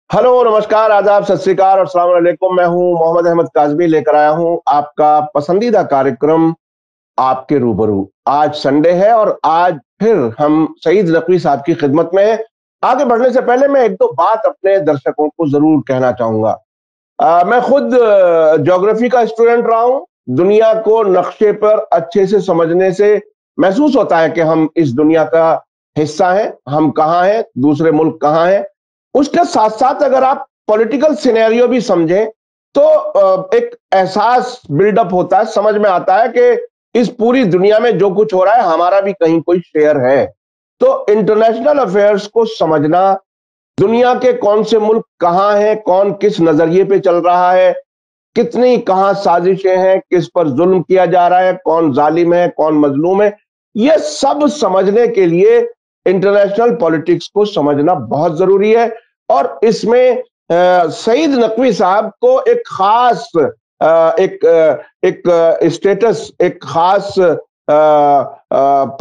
Hello, नमस्कार, आदाब, सत श्री अकाल और अस्सलाम वालेकुम। मैं हूं मोहम्मद अहमद काज़मी, लेकर आया हूं आपका पसंदीदा कार्यक्रम आपके रूबरू। आज संडे है और आज फिर हम सईद नकवी साहब की खिदमत में हैं। आगे बढ़ने से पहले मैं एक दो बात अपने दर्शकों को जरूर कहना चाहूंगा। मैं खुद ज्योग्राफी का स्टूडेंट रहा हूं। दुनिया को नक्शे पर अच्छे से समझने से महसूस होता है कि हम इस दुनिया का हिस्सा हैं, हम कहाँ हैं, दूसरे मुल्क कहाँ हैं। उसके साथ साथ अगर आप पॉलिटिकल सिनेरियो भी समझें तो एक एहसास बिल्डअप होता है, समझ में आता है कि इस पूरी दुनिया में जो कुछ हो रहा है हमारा भी कहीं कोई शेयर है। तो इंटरनेशनल अफेयर्स को समझना, दुनिया के कौन से मुल्क कहाँ हैं, कौन किस नजरिए पे चल रहा है, कितनी कहाँ साजिशें हैं, किस पर जुल्म किया जा रहा है, कौन जालिम है, कौन मजलूम है, ये सब समझने के लिए इंटरनेशनल पॉलिटिक्स को समझना बहुत जरूरी है। और इसमें सईद नकवी साहब को एक खास एक स्टेटस, एक खास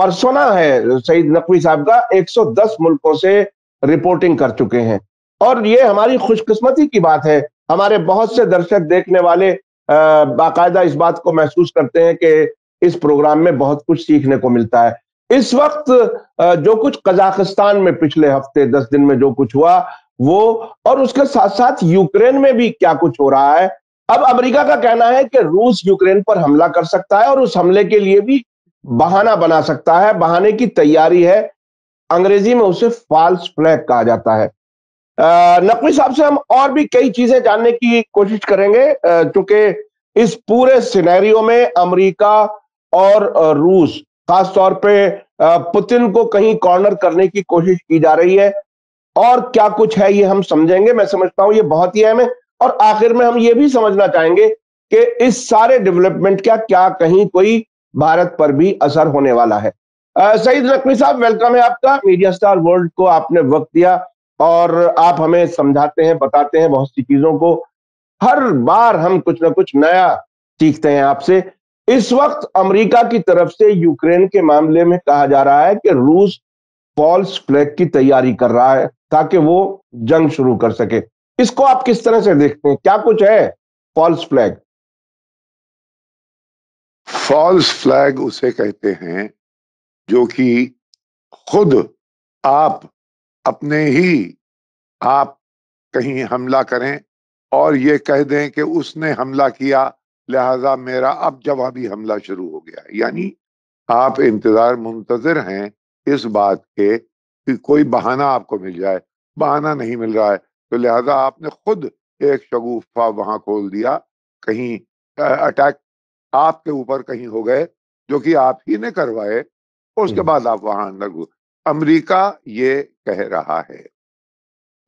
पर्सोना है। सईद नकवी साहब का 110 मुल्कों से रिपोर्टिंग कर चुके हैं और ये हमारी खुशकिस्मती की बात है। हमारे बहुत से दर्शक देखने वाले बाकायदा इस बात को महसूस करते हैं कि इस प्रोग्राम में बहुत कुछ सीखने को मिलता है। इस वक्त जो कुछ कजाकिस्तान में पिछले हफ्ते 10 दिन में जो कुछ हुआ वो, और उसके साथ साथ यूक्रेन में भी क्या कुछ हो रहा है। अब अमेरिका का कहना है कि रूस यूक्रेन पर हमला कर सकता है और उस हमले के लिए भी बहाना बना सकता है, बहाने की तैयारी है। अंग्रेजी में उसे फॉल्स फ्लैग कहा जाता है। नकवी साहब से हम और भी कई चीजें जानने की कोशिश करेंगे, क्योंकि इस पूरे सिनेरियो में अमेरिका और रूस, खास तौर पे पुतिन को कहीं कॉर्नर करने की कोशिश की जा रही है। और क्या कुछ है ये हम समझेंगे। मैं समझता हूं ये बहुत ही अहम है। और आखिर में हम ये भी समझना चाहेंगे कि इस सारे डेवलपमेंट का क्या कहीं कोई भारत पर भी असर होने वाला है। सईद नकवी साहब, वेलकम है आपका। मीडिया स्टार वर्ल्ड को आपने वक्त दिया और आप हमें समझाते हैं, बताते हैं बहुत सी चीजों को। हर बार हम कुछ ना कुछ नया सीखते हैं आपसे। इस वक्त अमेरिका की तरफ से यूक्रेन के मामले में कहा जा रहा है कि रूस फॉल्स फ्लैग की तैयारी कर रहा है ताकि वो जंग शुरू कर सके। इसको आप किस तरह से देखते हैं, क्या कुछ है फॉल्स फ्लैग? फॉल्स फ्लैग उसे कहते हैं जो कि खुद आप अपने ही आप कहीं हमला करें और ये कह दें कि उसने हमला किया, लिहाजा मेरा अब जवाबी हमला शुरू हो गया। यानी आप इंतजार मुंतजर हैं इस बात के कि कोई बहाना आपको मिल जाए। बहाना नहीं मिल रहा है तो लिहाजा आपने खुद एक शगुफा वहां खोल दिया। कहीं अटैक आपके ऊपर कहीं हो गए जो कि आप ही ने करवाए, उसके बाद आप वहां अंदर घुस। अमेरिका ये कह रहा है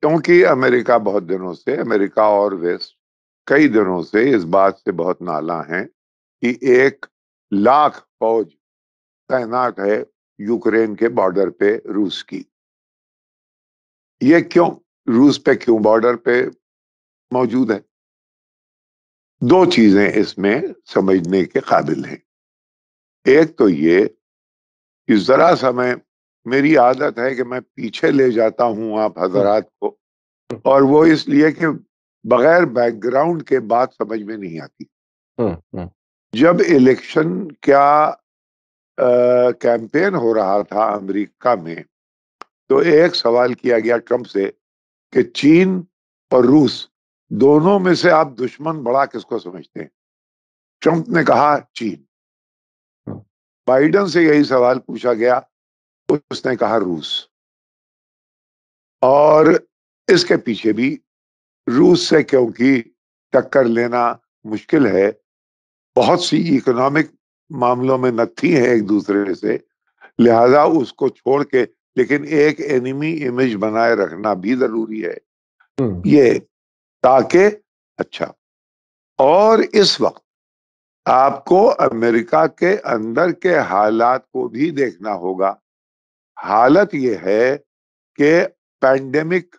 क्योंकि अमेरिका बहुत दिनों से, अमेरिका और वेस्ट कई दिनों से इस बात से बहुत नाला है कि 1 लाख फौज तैनात है यूक्रेन के बॉर्डर पे रूस की। ये क्यों, रूस पे क्यों बॉर्डर पे मौजूद है? दो चीजें इसमें समझने के काबिल हैं। एक तो ये कि जरा समय, मेरी आदत है कि मैं पीछे ले जाता हूं आप हजरात को, और वो इसलिए कि बगैर बैकग्राउंड के बात समझ में नहीं आती। जब इलेक्शन क्या कैंपेन हो रहा था अमेरिका में, तो एक सवाल किया गया ट्रंप से कि चीन और रूस दोनों में से आप दुश्मन बड़ा किसको समझते हैं? ट्रंप ने कहा चीन। बाइडेन से यही सवाल पूछा गया, उसने कहा रूस। और इसके पीछे भी रूस से क्योंकि टक्कर लेना मुश्किल है, बहुत सी इकोनॉमिक मामलों में नत्थी है एक दूसरे से, लिहाजा उसको छोड़ के लेकिन एक एनिमी इमेज बनाए रखना भी जरूरी है ये, ताकि अच्छा। और इस वक्त आपको अमेरिका के अंदर के हालात को भी देखना होगा। हालत ये है कि पैंडेमिक,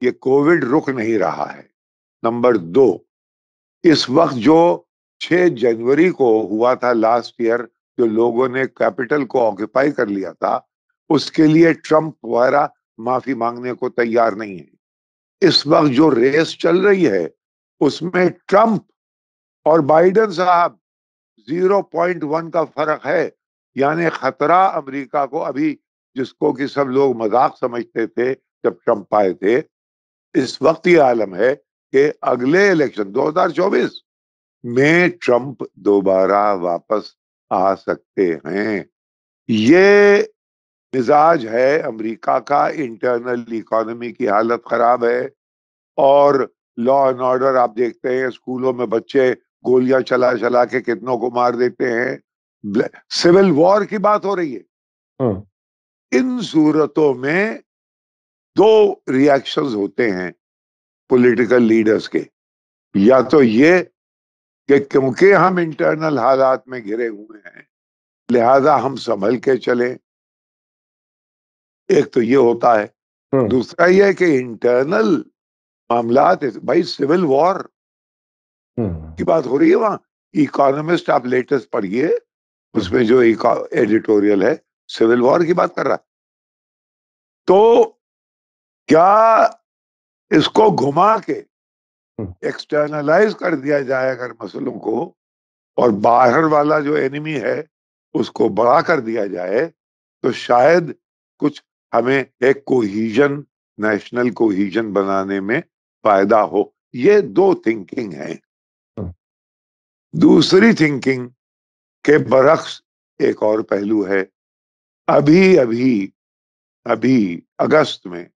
ये कोविड रुक नहीं रहा है। नंबर 2, इस वक्त जो 6 जनवरी को हुआ था लास्ट ईयर, जो लोगों ने कैपिटल को ऑक्यूपाई कर लिया था, उसके लिए ट्रंप वगैरह माफी मांगने को तैयार नहीं है। इस वक्त जो रेस चल रही है उसमें ट्रंप और बाइडेन साहब 0.1 का फर्क है। यानी खतरा अमेरिका को अभी, जिसको कि सब लोग मजाक समझते थे जब ट्रंप आए थे, इस वक्त ये आलम है कि अगले इलेक्शन 2024 में ट्रंप दोबारा वापस आ सकते हैं। ये मिजाज है अमेरिका का। इंटरनल इकोनॉमी की हालत खराब है और लॉ एंड ऑर्डर आप देखते हैं, स्कूलों में बच्चे गोलियां चला चला के कितनों को मार देते हैं। सिविल वॉर की बात हो रही है। इन सूरतों में दो रिएक्शंस होते हैं पॉलिटिकल लीडर्स के। या तो ये कि क्योंकि हम इंटरनल हालात में घिरे हुए हैं लिहाजा हम संभल के चलें, एक तो ये होता है। दूसरा ये है कि इंटरनल मामलात, भाई सिविल वॉर की बात हो रही है वहां। इकोनॉमिस्ट आप लेटेस्ट पढ़िए, उसमें जो एडिटोरियल है सिविल वॉर की बात कर रहा है। तो क्या इसको घुमा के एक्सटर्नलाइज कर दिया जाए अगर मसलों को, और बाहर वाला जो एनिमी है उसको बड़ा कर दिया जाए, तो शायद कुछ हमें एक कोहीजन, नेशनल कोहीजन बनाने में फायदा हो। ये दो थिंकिंग है। दूसरी थिंकिंग के बरक्स एक और पहलू है। अभी अभी अभी अगस्त में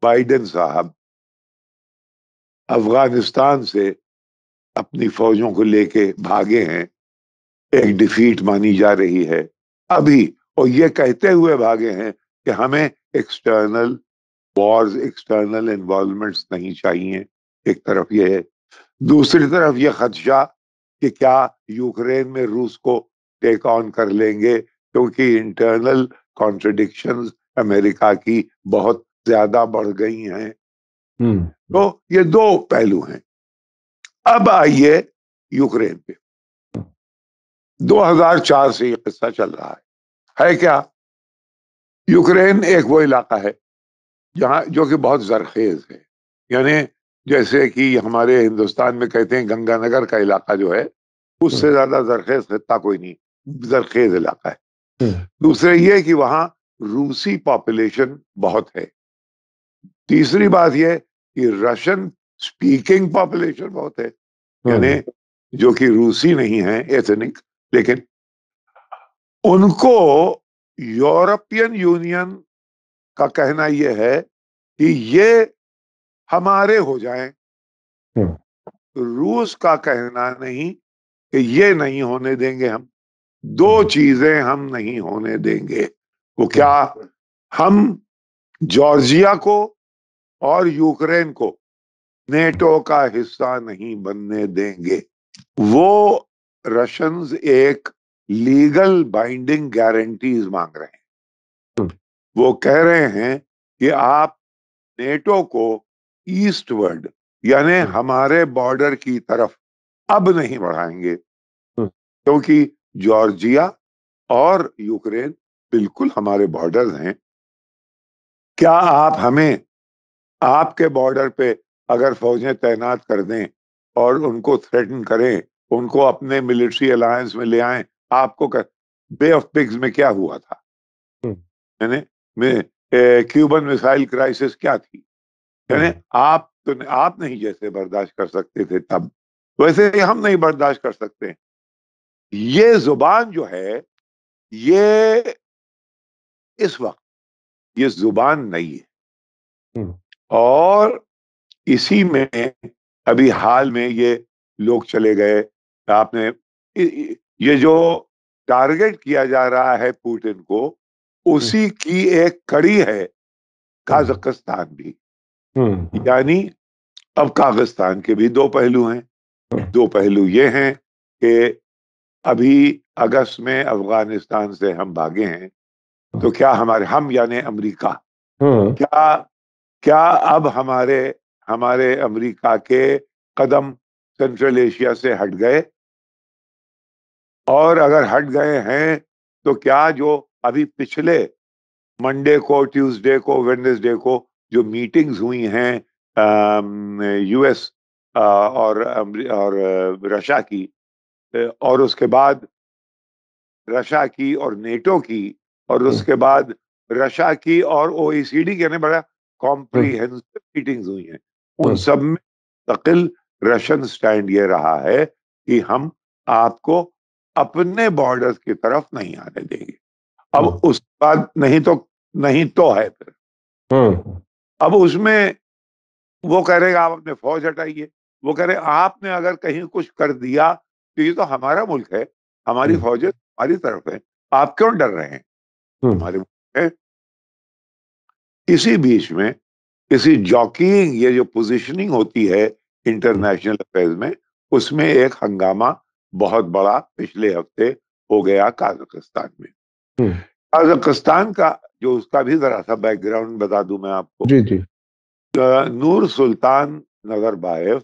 बाइडेन साहब अफगानिस्तान से अपनी फौजों को लेके भागे हैं। एक डिफीट मानी जा रही है अभी, और ये कहते हुए भागे हैं कि हमें एक्सटर्नल वॉर्स, एक्सटर्नल इन्वॉल्वमेंट्स नहीं चाहिए। एक तरफ ये है। दूसरी तरफ ये खदशा कि क्या यूक्रेन में रूस को टेक ऑन कर लेंगे, क्योंकि इंटरनल कॉन्ट्रडिक्शंस अमेरिका की बहुत ज्यादा बढ़ गई हैं। तो ये दो पहलू हैं। अब आइए यूक्रेन पे। 2004 से ये किस्सा चल रहा है क्या? यूक्रेन एक वो इलाका है जहां जो कि बहुत जरखेज है। यानी जैसे कि हमारे हिंदुस्तान में कहते हैं गंगानगर का इलाका जो है, उससे ज्यादा जरखेज खित्ता कोई नहीं, जरखेज इलाका है। दूसरे ये कि वहां रूसी पॉपुलेशन बहुत है। तीसरी बात यह कि रशियन स्पीकिंग पॉपुलेशन बहुत है, यानी जो कि रूसी नहीं है एथनिक, लेकिन उनको यूरोपियन यूनियन का कहना यह है कि ये हमारे हो जाएं। रूस का कहना नहीं कि ये नहीं होने देंगे हम। दो चीजें हम नहीं होने देंगे। वो क्या? हम जॉर्जिया को और यूक्रेन को नेटो का हिस्सा नहीं बनने देंगे। वो रशियंस एक लीगल बाइंडिंग गारंटीज मांग रहे हैं। वो कह रहे हैं कि आप नेटो को ईस्टवर्ड, यानी हमारे बॉर्डर की तरफ अब नहीं बढ़ाएंगे, क्योंकि जॉर्जिया और यूक्रेन बिल्कुल हमारे बॉर्डर हैं। क्या आप हमें आपके बॉर्डर पे अगर फौजें तैनात कर दें और उनको थ्रेटन करें, उनको अपने मिलिट्री अलायंस में ले आएं? आपको बे ऑफ पिग्स में क्या हुआ था? यानी क्यूबन मिसाइल क्राइसिस क्या थी? यानी आप नहीं जैसे बर्दाश्त कर सकते थे तब, वैसे हम नहीं बर्दाश्त कर सकते। ये जुबान जो है, ये इस वक्त ये जुबान नहीं है। और इसी में अभी हाल में ये लोग चले गए। आपने ये जो टारगेट किया जा रहा है पुतिन को, उसी की एक कड़ी है काजाकिस्तान भी। यानी अब काजाकिस्तान के भी दो पहलू हैं। दो पहलू ये हैं कि अभी अगस्त में अफगानिस्तान से हम भागे हैं, तो क्या हम यानी अमेरिका, क्या क्या अब हमारे हमारे अमेरिका के कदम सेंट्रल एशिया से हट गए? और अगर हट गए हैं तो क्या जो अभी पिछले मंडे को, ट्यूसडे को, वेडनेसडे को जो मीटिंग्स हुई हैं यूएस और रशिया की, और उसके बाद रशिया की और नेटो की, और उसके बाद रशिया की और ओईसीडी के, बड़ा कॉम्प्रिहेंसिव मीटिंग्स हुई हैं। उन सब में मुस्तकिल रशियन स्टैंड ये रहा है कि हम आपको अपने बॉर्डर्स की तरफ नहीं आने देंगे। अब उसके बाद नहीं तो है फिर। अब उसमें वो कह रहे आप अपने फौज हटाइए, वो कह रहे आपने अगर कहीं कुछ कर दिया तो ये तो हमारा मुल्क है, हमारी फौजें हमारी तरफ है, आप क्यों डर रहे हैं, हमारे मुल्क है। इसी बीच में इसी जॉकीइंग, ये जो पोजीशनिंग होती है इंटरनेशनल अफेयर्स में, उसमें एक हंगामा बहुत बड़ा पिछले हफ्ते हो गया काजाकिस्तान में। काजाकिस्तान का जो उसका भी जरा सा बैकग्राउंड बता दूं मैं आपको। जी जी। नूर सुल्तान नजरबायेव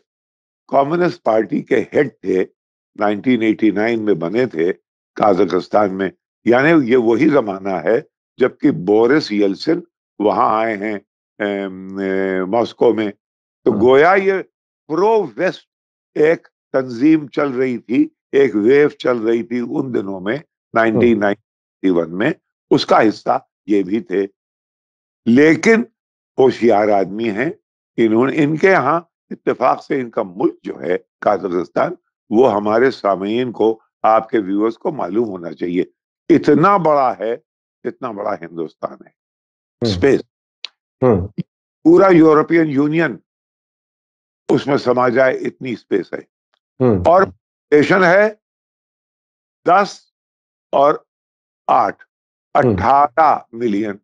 कम्युनिस्ट पार्टी के हेड थे, 1989 में बने थे काजाकिस्तान में। यानी ये वही जमाना है जबकि बोरिस येल्सिन वहां आए हैं मॉस्को में। तो गोया ये प्रो वेस्ट एक तंजीम चल रही थी, एक वेव चल रही थी उन दिनों में, 1991 में। उसका हिस्सा ये भी थे, लेकिन होशियार आदमी हैं। इनके यहाँ इत्तेफाक से इनका मुल्क जो है काजाकिस्तान, वो हमारे सामीन को, आपके व्यूअर्स को मालूम होना चाहिए, इतना बड़ा है, इतना बड़ा हिंदुस्तान है। स्पेस, पूरा यूरोपियन यूनियन उसमें समा जाए इतनी स्पेस है। और पॉपुलेशन है 10 और 8, 18 मिलियन।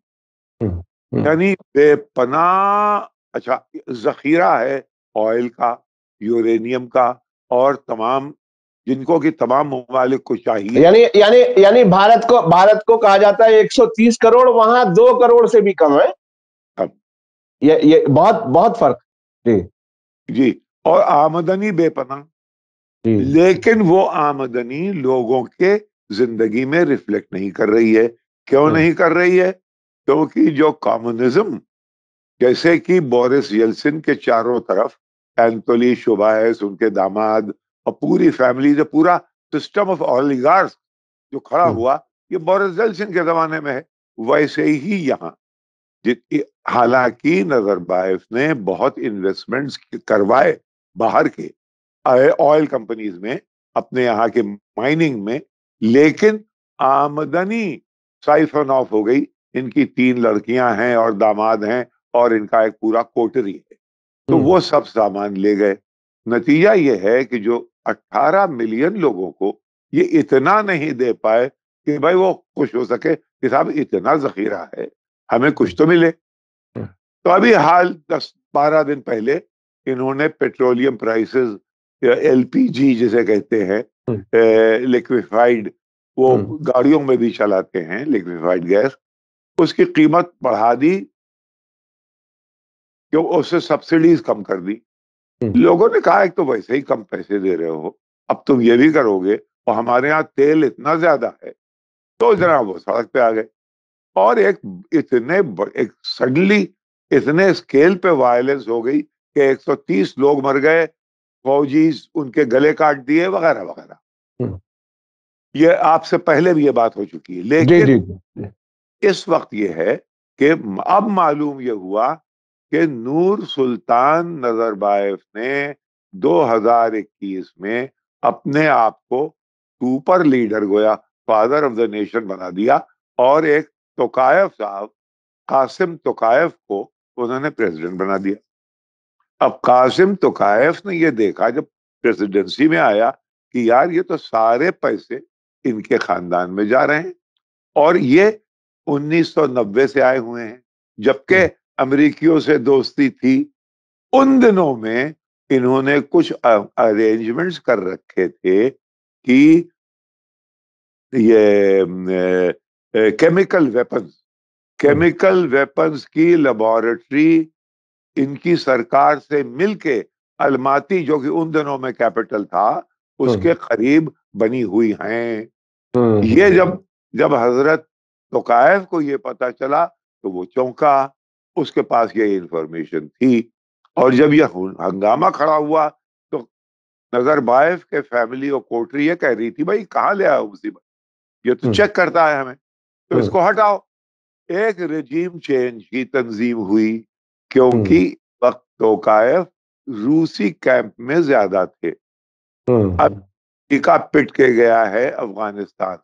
यानी बेपनाह अच्छा जखीरा है ऑयल का, यूरेनियम का, और तमाम जिनको कि तमाम ममालिक को चाहिए। यानी यानी यानी भारत को कहा जाता है 130 करोड़, वहां 2 करोड़ से भी कम है। अब ये बहुत बहुत फर्क। जी जी, और आमदनी बेपनाह, जी। लेकिन वो आमदनी लोगों के जिंदगी में रिफ्लेक्ट नहीं कर रही है। क्यों नहीं कर रही है? क्योंकि जो कम्युनिज्म, जैसे कि बोरिस येल्सिन के चारों तरफ एंटोनी शोबायस, उनके दामाद, और पूरी फैमिली, जो पूरा सिस्टम ऑफ ऑलिगार्स जो खड़ा हुआ, ये बोरिस येल्सिन के जमाने में है। वैसे ही यहाँ, हालांकि नजरबायेव ने बहुत इन्वेस्टमेंट्स करवाए बाहर के ऑयल कंपनीज में, अपने यहाँ के माइनिंग में, लेकिन आमदनी साइफन ऑफ हो गई। इनकी 3 लड़कियां हैं और दामाद हैं, और इनका एक पूरा कोटरी है, तो वो सब सामान ले गए। नतीजा ये है कि जो 18 मिलियन लोगों को ये इतना नहीं दे पाए कि भाई वो खुश हो सके कि साहब इतना जखीरा है, हमें कुछ तो मिले। तो अभी हाल 10-12 दिन पहले इन्होंने पेट्रोलियम प्राइसेस, एलपीजी जिसे कहते हैं, लिक्विफाइड, वो गाड़ियों में भी चलाते हैं लिक्विफाइड गैस, उसकी कीमत बढ़ा दी, क्यों? उससे सब्सिडीज कम कर दी। लोगों ने कहा एक तो वैसे ही कम पैसे दे रहे हो, अब तुम ये भी करोगे, और हमारे यहाँ तेल इतना ज्यादा है, तो जरा वो सड़क पे आ गए। और एक सडनली इतने स्केल पे वायलेंस हो गई कि 130 लोग मर गए, फौजी उनके गले काट दिए, वगैरह वगैरह। ये आपसे पहले भी ये बात हो चुकी है, जी लेकिन जी। इस वक्त ये है कि अब मालूम ये हुआ कि नूर सुल्तान नजरबायेव ने 2021 में अपने आप को सुपर लीडर, गोया फादर ऑफ द नेशन बना दिया, और एक तोकायफ साहब, कासिम तोकायफ को उन्होंने प्रेसिडेंट बना दिया। अब कासिम तोकायफ ने ये देखा जब प्रेसिडेंसी में आया कि यार ये तो सारे पैसे इनके खानदान में जा रहे हैं, और ये 1990 से आए हुए हैं, जबकि अमेरिकियों से दोस्ती थी। उन दिनों में इन्होंने कुछ अरेंजमेंट्स कर रखे थे कि ये केमिकल वेपन्स की लेबोरेटरी इनकी सरकार से मिलके अलमाती, जो कि उन दिनों में कैपिटल था, उसके करीब बनी हुई हैं। ये जब जब हजरत तोकायफ को ये पता चला तो वो चौंका, उसके पास ये इंफॉर्मेशन थी। और जब यह हंगामा खड़ा हुआ तो नजरबायव के फैमिली और कोटरी ये कह रही थी भाई कहाँ ले आओ मुसीबत, ये तो चेक करता है हमें, तो इसको हटाओ। एक रेजिम चेंज की तंजीम हुई क्योंकि वक्त तोकायफ रूसी कैंप में ज्यादा थे। अब टीका पिट के गया है अफगानिस्तान,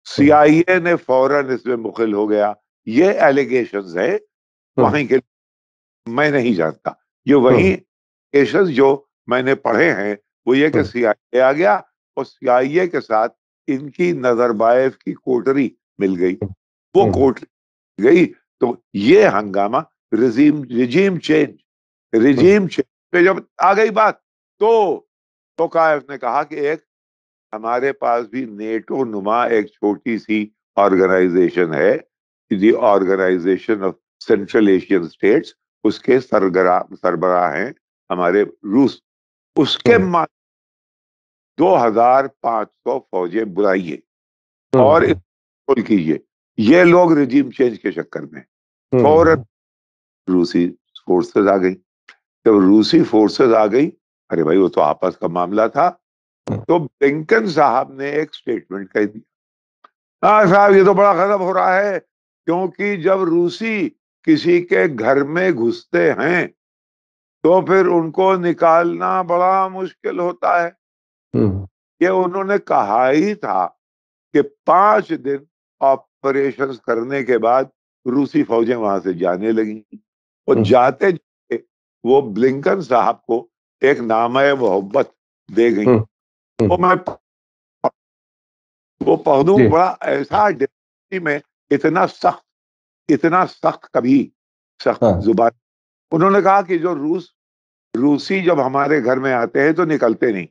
सीआईए ने फौरन इसमें मुखिल हो गया। ये एलिगेशंस है वहीं के, मैं नहीं जानता, ये वही एलिगेशंस जो मैंने पढ़े हैं वो ये कि सीआईए आ गया और सीआईए के साथ इनकी नजरबायव की कोटरी मिल गई, वो कोटरी गई तो ये हंगामा रिजीम चेंज पे जब आ गई बात तो तोकायफ ने कहा कि एक हमारे पास भी नेटो नुमा एक छोटी सी ऑर्गेनाइजेशन है, the organization of central Asian states, उसके सरबराह हैं हमारे रूस, उसके 2500 फौजें बुलाइए और इसको कीजिए। ये लोग रिजीम चेंज के चक्कर में फौरन रूसी फोर्सेस आ गई। जब रूसी फोर्सेस आ गई, अरे भाई वो तो आपस का मामला था, तो ब्लिंकन साहब ने एक स्टेटमेंट कह दिया, हाँ साहब ये तो बड़ा खराब हो रहा है, क्योंकि जब रूसी किसी के घर में घुसते हैं तो फिर उनको निकालना बड़ा मुश्किल होता है। ये उन्होंने कहा ही था कि 5 दिन ऑपरेशंस करने के बाद रूसी फौजें वहां से जाने लगी और जाते जाते वो ब्लिंकन साहब को एक नामे मोहब्बत दे गई। वो मैं वो पढ़ूं, बड़ा ऐसा डिप्टी में इतना सख्त कभी सख्त जुबान। उन्होंने कहा कि जो रूसी जब हमारे घर में आते हैं तो निकलते नहीं।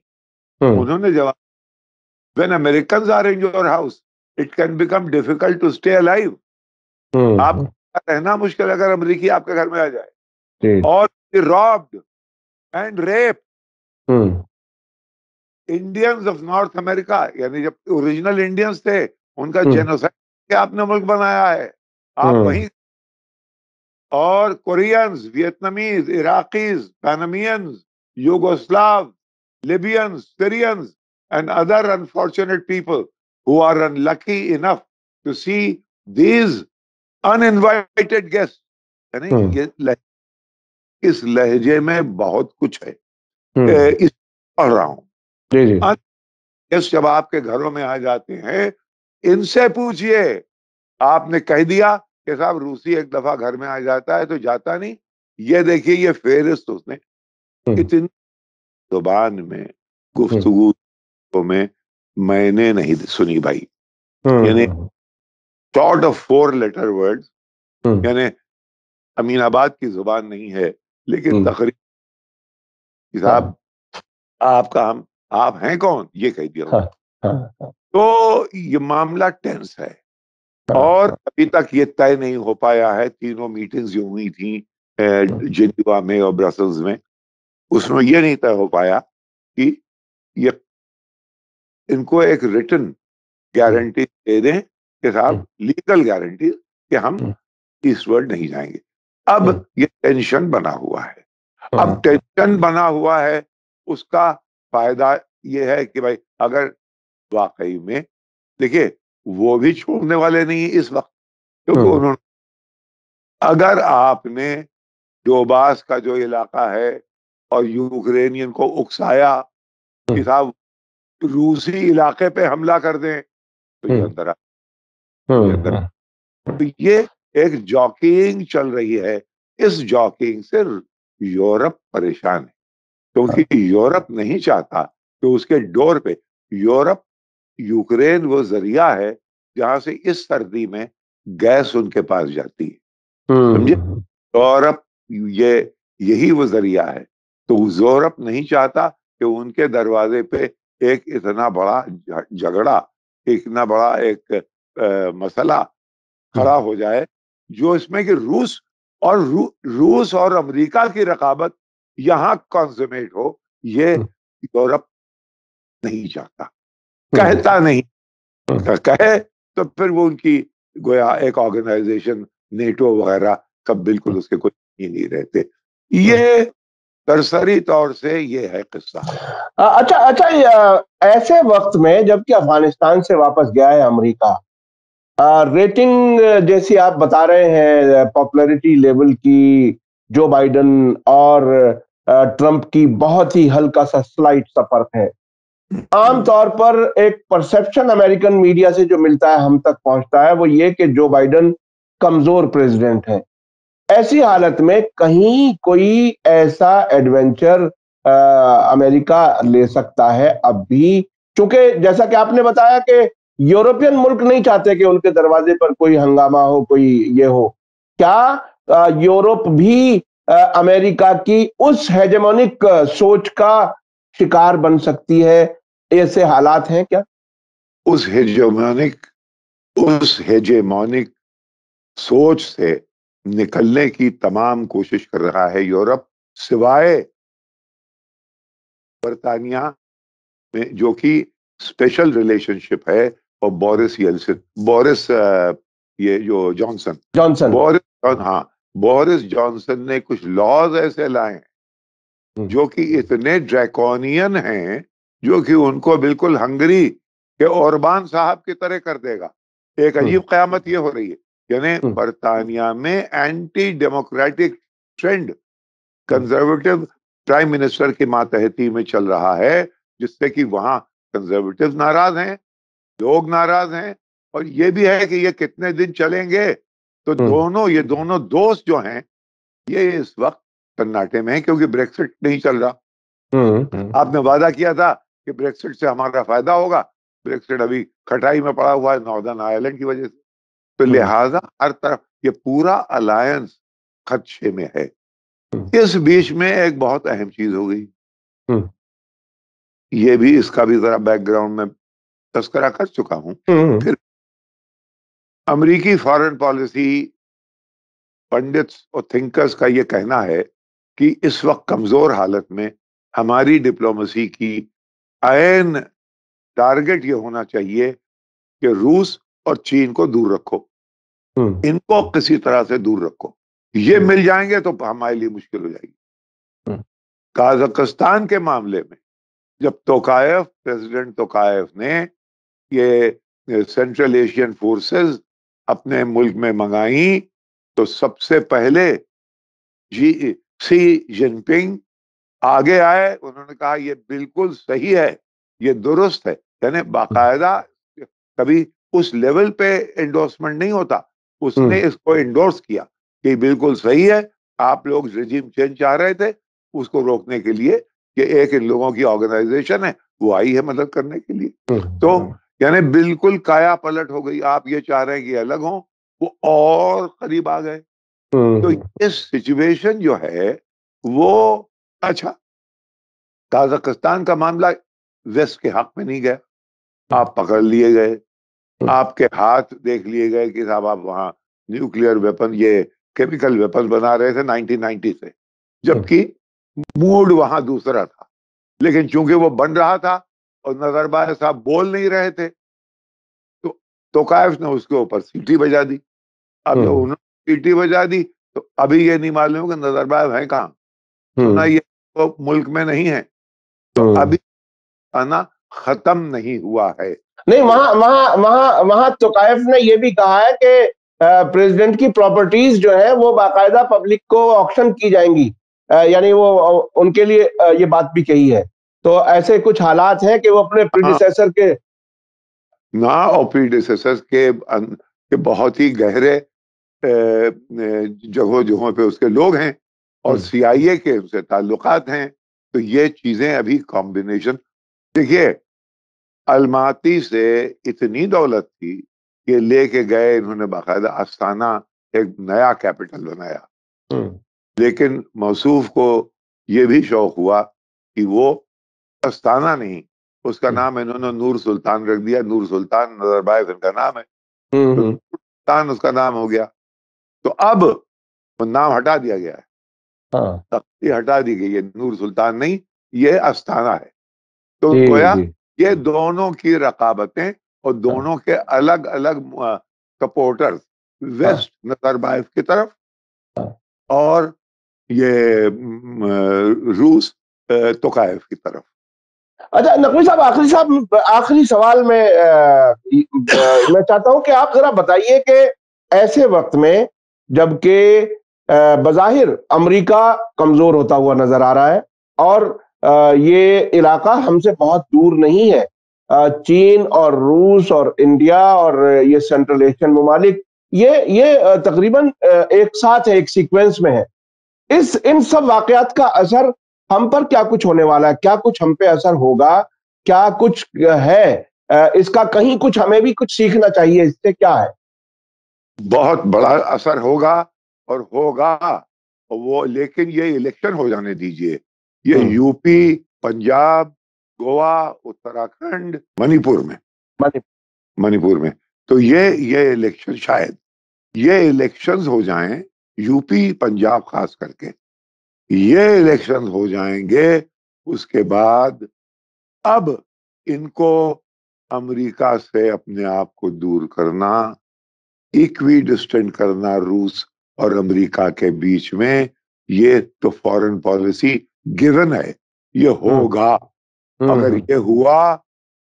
उन्होंने जवाब, when Americans are in your house it can become difficult to stay alive. आप रहना मुश्किल है अगर अमेरिकी आपके घर में आ जाए। और robbed and rape Indians of north America, यानी जब ओरिजिनल इंडियंस थे उनका जेनोसाइड के आपने मुल्क बनाया है, आप वहीं। और Koreans, Vietnamese, Iraqis, Panamanians, Yugoslav, Libyans, Syrians and other unfortunate people who are unlucky enough to see these uninvited guests। यानी ये इस लहजे में बहुत कुछ है, इस पढ़ रहा हूं। गेस्ट जब आपके घरों में आ जाते हैं, इनसे पूछिए, आपने कह दिया कि साहब रूसी एक दफा घर में आ जाता है तो जाता नहीं। ये देखिए ये फेहरिस्त उसने इतनी जुबान में गुफ्तगू में मैंने नहीं सुनी भाई। यानी शॉर्ट ऑफ 4 लेटर वर्ड्स, यानी अमीनाबाद की जुबान नहीं है लेकिन तकरीर साहब आपका हम आप हैं कौन ये कह दिया। तो ये मामला टेंस है और अभी तक ये तय नहीं हो पाया है। 3 मीटिंग्स जो हुई थी जिनेवा में और ब्रसल्स में, उसमें ये नहीं तय हो पाया कि ये इनको एक रिटन गारंटी दे दें कि साहब लीगल गारंटी कि हम ईस्टवर्ड नहीं जाएंगे। अब ये टेंशन बना हुआ है। अब टेंशन बना हुआ है, उसका फायदा ये है कि भाई अगर वाकई में देखिए वो भी छोड़ने वाले नहीं इस वक्त, क्योंकि उन्होंने अगर आपने डोबास का जो इलाका है और यूक्रेनियन को उकसाया कि साहब रूसी इलाके पे हमला कर दें तो ये अंदर तो ये एक जॉकिंग चल रही है। इस जॉकिंग से यूरोप परेशान है क्योंकि यूरोप नहीं चाहता कि उसके डोर पे यूरोप, यूक्रेन वो जरिया है जहां से इस सर्दी में गैस उनके पास जाती है, समझे। यूरोप ये यही वो जरिया है, तो यूरोप नहीं चाहता कि उनके दरवाजे पे एक इतना बड़ा झगड़ा, इतना बड़ा एक मसला खड़ा हो जाए जो इसमें कि रूस और अमेरिका की रकाबत यहां कंसमेट हो। ये यूरोप नहीं चाहता, कहता नहीं, कहे तो फिर वो उनकी गोया एक ऑर्गेनाइजेशन नेटो वगैरह सब बिल्कुल उसके कोई ही नहीं रहते। ये सरसरी तौर से ये है किस्सा। अच्छा अच्छा, ऐसे वक्त में जबकि अफगानिस्तान से वापस गया है अमेरिका, रेटिंग जैसी आप बता रहे हैं, पॉपुलैरिटी लेवल की जो बाइडन और ट्रंप की बहुत ही हल्का सा स्लाइट सा फर्क है। आमतौर पर एक परसेप्शन अमेरिकन मीडिया से जो मिलता है, हम तक पहुंचता है, वो ये कि जो बाइडन कमजोर प्रेसिडेंट है। ऐसी हालत में कहीं कोई ऐसा एडवेंचर अमेरिका ले सकता है अब भी, क्योंकि जैसा कि आपने बताया कि यूरोपियन मुल्क नहीं चाहते कि उनके दरवाजे पर कोई हंगामा हो, कोई ये हो। क्या यूरोप भी अमेरिका की उस हेजेमोनिक सोच का शिकार बन सकती है? ऐसे हालात हैं क्या? उस हेजेमोनिक सोच से निकलने की तमाम कोशिश कर रहा है यूरोप, सिवाय बर्तानिया में, जो कि स्पेशल रिलेशनशिप है, और ये जो जॉनसन, जॉनसन। हाँ, बोरिस जॉनसन ने कुछ लॉज ऐसे लाए हैं जो कि इतने ड्रैकोनियन हैं, जो कि उनको बिल्कुल हंगरी के ओरबान साहब की तरह कर देगा। एक अजीब कयामत ये हो रही है, यानी बर्तानिया में anti democratic trend conservative prime minister के मातहती में चल रहा है, जिससे कि वहां कंजर्वेटिव नाराज हैं, लोग नाराज हैं, और ये भी है कि ये कितने दिन चलेंगे। तो ये दोनों दोस्त जो हैं, ये इस वक्त सन्नाटे में है, क्योंकि ब्रेक्सिट नहीं चल रहा। आपने वादा किया था कि ब्रेक्सिट से हमारा फायदा होगा, ब्रेक्सिट अभी खटाई में पड़ा हुआ है नॉर्दर्न आयरलैंड की वजह से। तो लिहाजा हर तरफ ये पूरा अलायंस खदशे में है। इस बीच में एक बहुत अहम चीज हो गई, ये भी, इसका भी जरा बैकग्राउंड में तस्करा कर चुका हूं। फिर अमेरिकी फॉरेन पॉलिसी पंडित्स और थिंकर्स का ये कहना है कि इस वक्त कमजोर हालत में हमारी डिप्लोमेसी की आयन टारगेट ये होना चाहिए कि रूस और चीन को दूर रखो, इनको किसी तरह से दूर रखो। ये मिल जाएंगे तो हमारे लिए मुश्किल हो जाएगी। काजाकिस्तान के मामले में जब प्रेसिडेंट तोकायव ने ये सेंट्रल एशियन फोर्सेस अपने मुल्क में मंगाई, तो सबसे पहले सी जिनपिंग आगे आए। उन्होंने कहा ये बिल्कुल सही है, ये दुरुस्त है। यानी बाकायदा कभी उस लेवल पे एंडोर्समेंट नहीं होता, उसने इसको एंडोर्स किया कि बिल्कुल सही है। आप लोग रिजीम चेंज चाह रहे थे, उसको रोकने के लिए कि एक इन लोगों की ऑर्गेनाइजेशन है, वो आई है मदद करने के लिए। तो यानी बिल्कुल काया पलट हो गई। आप ये चाह रहे हैं कि अलग हो, वो और करीब आ गए। तो ये सिचुएशन जो है वो, अच्छा, काजाकिस्तान का मामला वेस्ट के हक में नहीं गया, आप पकड़ लिए गए, आपके हाथ देख लिए गए कि साहब आप वहां न्यूक्लियर वेपन, ये केमिकल वेपन बना रहे थे 1990 से, जबकि मूड वहां दूसरा था। लेकिन चूंकि वो बन रहा था और नजरबाज साहब बोल नहीं रहे थे, तो तोकायफ ने उसके ऊपर सीटी बजा दी। अब जब उन्होंने सीटी बजा दी, तो अभी ये नहीं मालूम कि नजरबाज है कहाँ, सुना ये तो मुल्क में नहीं है। तो अभी आना खत्म नहीं हुआ है। नहीं, वहां वहां वहां वहां तोकायफ ने यह भी कहा है कि प्रेसिडेंट की प्रॉपर्टीज जो है वो बाकायदा पब्लिक को ऑक्शन की जाएंगी, यानी वो उनके लिए ये बात भी कही है। तो ऐसे कुछ हालात हैं कि वो अपने प्रीडिसेसर के ना, और प्रीडिसेसर के बहुत ही गहरे जगहों जगहों पे उसके लोग हैं, और सीआईए के उनसे ताल्लुकात हैं। तो ये चीजें अभी कॉम्बिनेशन, देखिए, अलमाती से इतनी दौलत थी कि लेके गए इन्होंने, बाकायदा अस्ताना एक नया कैपिटल बनाया। लेकिन मौसूफ को ये भी शौक हुआ कि वो अस्ताना नहीं, उसका नाम इन्होंने नूर सुल्तान रख दिया। नूर सुल्तान नजरबायव इनका नाम है, तो नूर सुल्तान उसका नाम हो गया। तो अब वो नाम हटा दिया गया है, तख्ती हटा दी गई है, नूर सुल्तान नहीं, ये अस्ताना है। तो गोया ये दोनों की रकाबतें और दोनों के अलग अलग सपोर्टर्स, वेस्ट नजरबायव की तरफ और ये रूस तोकायव की तरफ। अच्छा नकवी साहब, आखिरी सवाल में मैं चाहता हूं कि आप जरा बताइए कि ऐसे वक्त में जबकि बज़ाहिर अमेरिका कमजोर होता हुआ नजर आ रहा है और ये इलाका हमसे बहुत दूर नहीं है, चीन और रूस और इंडिया और ये सेंट्रल एशियन ममालिक, ये तकरीबन एक साथ है, एक सीक्वेंस में है। इन सब वाकयात का असर हम पर क्या कुछ होने वाला है? क्या कुछ हम पे असर होगा? क्या कुछ है इसका? कहीं कुछ हमें भी कुछ सीखना चाहिए इससे, क्या है? बहुत बड़ा असर होगा और होगा वो, लेकिन ये इलेक्शन हो जाने दीजिए। ये हम्म। यूपी, पंजाब, गोवा, उत्तराखंड, मणिपुर में तो ये इलेक्शन, शायद ये इलेक्शंस हो जाएं, यूपी पंजाब खास करके ये इलेक्शंस हो जाएंगे। उसके बाद अब इनको अमेरिका से अपने आप को दूर करना, इक्वी डिस्टेंट करना रूस और अमेरिका के बीच में, ये तो फॉरेन पॉलिसी गिवन है, ये हम्म। होगा। अगर हम्म। ये हुआ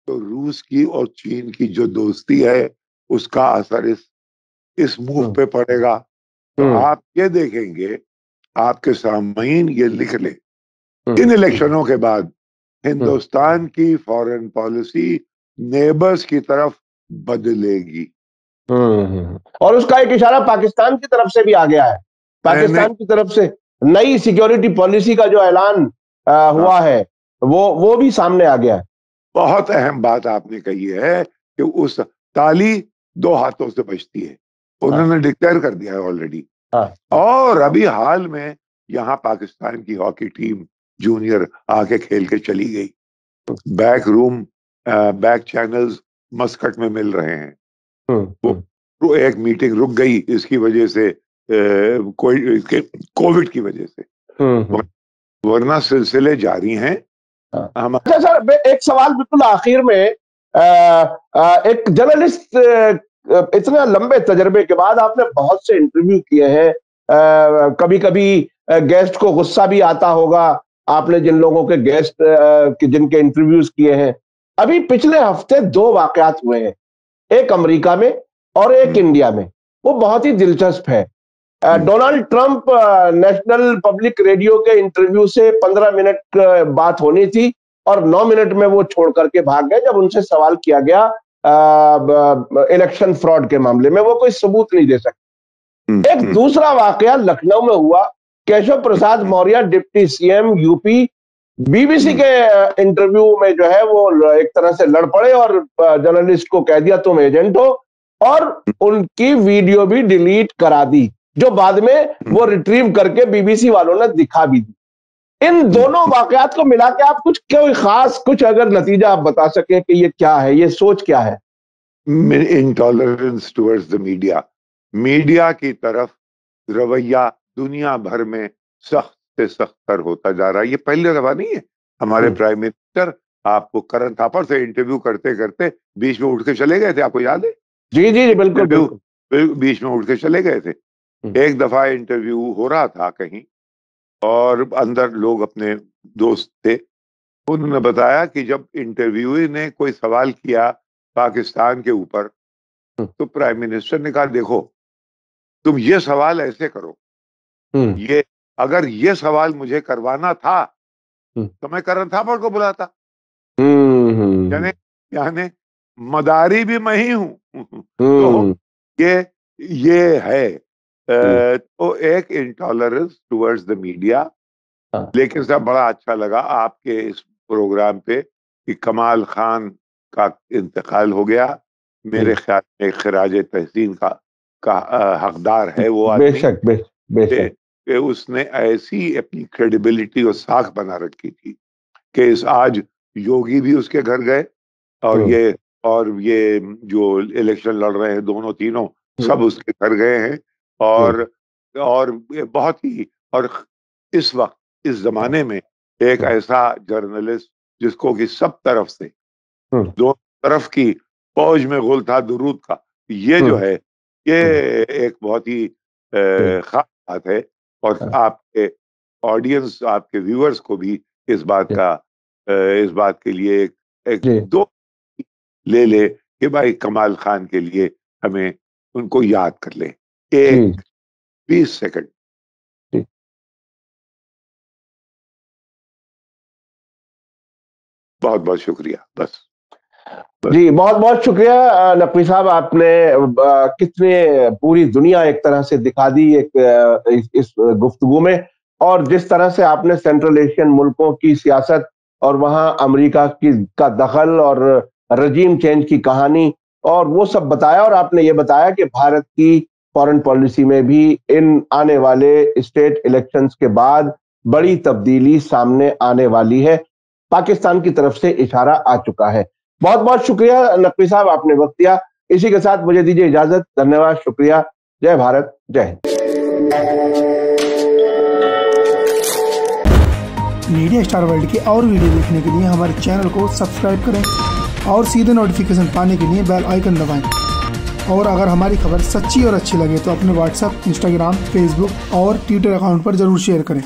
तो रूस की और चीन की जो दोस्ती है उसका असर इस मूव हम्म। पे पड़ेगा। तो हम्म। आप ये देखेंगे, आपके सामईन ये लिख ले, हम्म। इन इलेक्शनों के बाद हम्म। हिंदुस्तान की फॉरेन पॉलिसी नेबर्स की तरफ बदलेगी। और उसका एक इशारा पाकिस्तान की तरफ से भी आ गया है। मैंने पाकिस्तान की तरफ से नई सिक्योरिटी पॉलिसी का जो ऐलान हाँ, हुआ है, वो भी सामने आ गया है। बहुत अहम बात आपने कही है कि उस ताली दो हाथों से बजती है, हाँ। उन्होंने डिक्लेयर कर दिया है ऑलरेडी। हाँ। हाँ। और अभी हाल में यहाँ पाकिस्तान की हॉकी टीम जूनियर आके खेल के चली गई। Back room, back channels Muscat में मिल रहे हैं। हम्म। वो हम्म। वो एक मीटिंग रुक गई इसकी वजह से, कोई कोविड की वजह से, हम्म। वरना सिलसिले जारी हैं। हाँ। हम अच्छा सर, एक सवाल बिल्कुल आखिर में, एक जर्नलिस्ट, इतना लंबे तजर्बे के बाद आपने बहुत से इंटरव्यू किए हैं, कभी कभी गेस्ट को गुस्सा भी आता होगा, आपने जिन लोगों के गेस्ट जिनके इंटरव्यूज किए हैं। अभी पिछले हफ्ते दो वाकयात हुए हैं, एक अमेरिका में और एक इंडिया में। वो बहुत ही दिलचस्प है। Donald Trump national public radio के इंटरव्यू से 15 मिनट बात होनी थी और 9 मिनट में वो छोड़ करके भाग गए जब उनसे सवाल किया गया इलेक्शन फ्रॉड के मामले में। वो कोई सबूत नहीं दे सकते। एक दूसरा वाकया लखनऊ में हुआ, Keshav Prasad Maurya deputy CM UP BBC के इंटरव्यू में जो है वो एक तरह से लड़ पड़े और जर्नलिस्ट को कह दिया तुम एजेंट हो, और उनकी वीडियो भी डिलीट करा दी, जो बाद में वो रिट्रीव करके बीबीसी वालों ने दिखा भी दी। इन दोनों वाकयात को मिला के आप कुछ, कोई खास कुछ अगर नतीजा आप बता सके कि ये क्या है, ये सोच क्या है? Intolerance towards the media, media की तरफ रवैया दुनिया भर में सख्त से सख्त तर होता जा रहा है। ये पहली दफा नहीं है। हमारे प्राइम मिनिस्टर आपको करण थापड़ से इंटरव्यू करते करते बीच में उठ के चले गए थे, आपको याद है? जी जी जी, बिल्कुल बिल्कुल। इंटरव्यू बीच में उठ के चले गए थे। एक दफा इंटरव्यू हो रहा था कहीं और अंदर लोग अपने दोस्त थे, उन्होंने बताया कि जब इंटरव्यूअर ने कोई सवाल किया पाकिस्तान के ऊपर, तो प्राइम मिनिस्टर ने कहा देखो तुम ये सवाल ऐसे करो, ये अगर ये सवाल मुझे करवाना था तो मैं करण थापड़ को बुलाता। यानी यानी मदारी भी मैं ही हूं। तो ये ये है, तो एक इंटॉलरेंस टुवर्ड्स द मीडिया। लेकिन सब बड़ा अच्छा लगा आपके इस प्रोग्राम पे कि कमाल खान का इंतकाल हो गया। मेरे ख्याल में खराज तहसीन का हकदार है वो आदमी। बेशक बेशक। कि उसने ऐसी अपनी क्रेडिबिलिटी और साख बना रखी थी कि इस आज योगी भी उसके घर गए, और ये जो इलेक्शन लड़ रहे हैं दोनों तीनों, सब उसके घर गए हैं। और ये बहुत ही, और इस वक्त इस जमाने में एक ऐसा जर्नलिस्ट जिसको कि सब तरफ से, दो तरफ की फौज में गुल था दुरूद का, ये जो है ये एक बहुत ही खास बात है। और आपके ऑडियंस, आपके व्यूअर्स को भी इस बात के लिए एक दो ले ले कि भाई कमाल खान के लिए हमें उनको याद कर ले, एक 20 सेकंड। बहुत बहुत शुक्रिया। बस जी, बहुत बहुत शुक्रिया नकवी साहब, आपने कितने पूरी दुनिया एक तरह से दिखा दी इस गुफ्तगू में, और जिस तरह से आपने सेंट्रल एशियन मुल्कों की सियासत और वहां अमेरिका का दखल और रजीम चेंज की कहानी और वो सब बताया, और आपने ये बताया कि भारत की फॉरेन पॉलिसी में भी इन आने वाले स्टेट इलेक्शंस के बाद बड़ी तब्दीली सामने आने वाली है, पाकिस्तान की तरफ से इशारा आ चुका है। बहुत बहुत शुक्रिया नकवी साहब, आपने वक्त दिया। इसी के साथ मुझे दीजिए इजाजत। धन्यवाद, शुक्रिया। जय भारत, जय हिंद। मीडिया स्टार वर्ल्ड के और वीडियो देखने के लिए हमारे चैनल को सब्सक्राइब करें और सीधे नोटिफिकेशन पाने के लिए बेल आइकन दबाएं। और अगर हमारी खबर सच्ची और अच्छी लगे तो अपने व्हाट्सएप, इंस्टाग्राम, फेसबुक और ट्विटर अकाउंट पर जरूर शेयर करें।